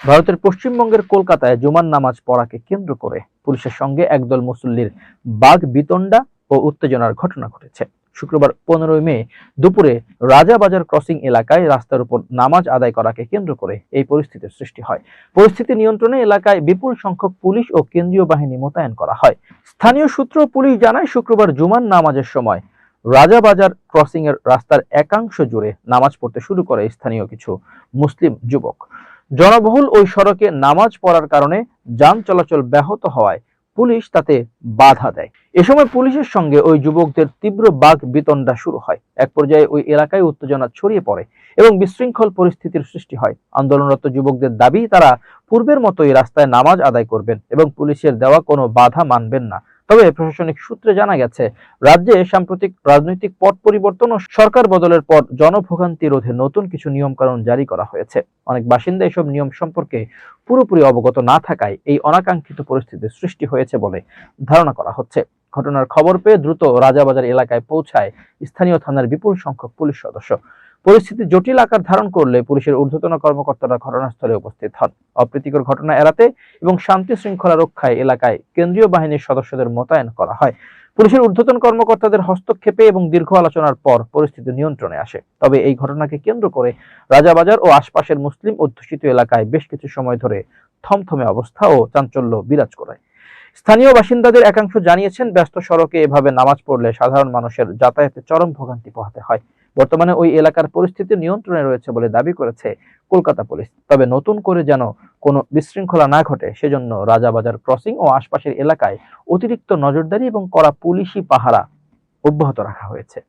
ভারতের পশ্চিমবঙ্গের কলকাতায় জুমার নামাজ পড়াকে কেন্দ্র করে পুলিশের সঙ্গে একদল মুসল্লির বাগবিতণ্ডা ও উত্তেজনার ঘটনা ঘটেছে। শুক্রবার 15 মে দুপুরে রাজাবাজার ক্রসিং এলাকায় রাস্তার উপর নামাজ আদায় করাকে কেন্দ্র করে এই পরিস্থিতির সৃষ্টি হয়। পরিস্থিতি নিয়ন্ত্রণে এলাকায় বিপুল সংখ্যক পুলিশ ও কেন্দ্রীয় বাহিনী মোতায়েন করা হয়। স্থানীয় সূত্র পুলিশ জানায়, শুক্রবার জুমার নামাজের সময় রাজাবাজার ক্রসিং এর রাস্তার একাংশ জুড়ে নামাজ পড়তে শুরু করে স্থানীয় কিছু মুসলিম যুবক। জনবহুল ওই সড়কে নামাজ পড়ার কারণে যান চলাচল ব্যাহত হওয়ায় পুলিশ তাতে বাধা দেয়। এ সময় পুলিশের সঙ্গে ওই যুবকদের তীব্র বাকবিতণ্ডা শুরু হয়। এক পর্যায়ে ওই এলাকায় উত্তেজনা ছড়িয়ে পড়ে এবং বিশৃঙ্খল পরিস্থিতির সৃষ্টি হয়। আন্দোলনরত যুবকদের দাবি, তারা পূর্বের মতোই রাস্তায় নামাজ আদায় করবেন এবং পুলিশের দেওয়া কোনো বাধা মানবেন না। তবে প্রশাসনিক সূত্রে জানা গেছে, রাজ্যে সাম্প্রতিক রাজনৈতিক পট পরিবর্তন ও সরকার বদলের পর জনভোগান্তি রোধে নতুন কিছু নিয়মকানুন জারি করা হয়েছে। অনেক বাসিন্দা এসব নিয়ম সম্পর্কে পুরোপুরি অবগত না থাকায় এই অনাকাঙ্ক্ষিত পরিস্থিতির সৃষ্টি হয়েছে বলে ধারণা করা হচ্ছে। ঘটনার খবর পেয়ে দ্রুত রাজাবাজার এলাকায় পৌঁছায় স্থানীয় থানার বিপুল সংখ্যক পুলিশ সদস্য। পরিস্থিতি জটিল আকার ধারণ করলে পুলিশের ঊর্ধ্বতন কর্মকর্তারা ঘটনাস্থলে উপস্থিত হন। অপ্রীতিকর ঘটনা এড়াতে এবং শান্তি শৃঙ্খলা রক্ষায় এলাকায় কেন্দ্রীয় বাহিনীর সদস্যদের মোতায়েন করা হয়। পুলিশের ঊর্ধ্বতন কর্মকর্তাদের হস্তক্ষেপে এবং দীর্ঘ আলোচনার পর পরিস্থিতি নিয়ন্ত্রণে আসে। তবে এই ঘটনাকে কেন্দ্র করে রাজাবাজার ও আশপাশের মুসলিম অধ্যুষিত এলাকায় বেশ কিছু সময় ধরে থমথমে অবস্থা ও চাঞ্চল্য বিরাজ করে। স্থানীয় বাসিন্দাদের একাংশ জানিয়েছেন, ব্যস্ত সড়কে এভাবে নামাজ পড়লে সাধারণ মানুষের যাতায়াতে চরম ভোগান্তি পোহাতে হয়। বর্তমানে ওই এলাকার পরিস্থিতি নিয়ন্ত্রণে রয়েছে বলে দাবি করেছে কলকাতা পুলিশ। তবে নতুন করে যেন কোনো বিশৃঙ্খলা না ঘটে সেজন্য রাজাবাজার ক্রসিং ও আশপাশের এলাকায় অতিরিক্ত নজরদারি এবং কড়া পুলিশি পাহারা অব্যাহত রাখা হয়েছে।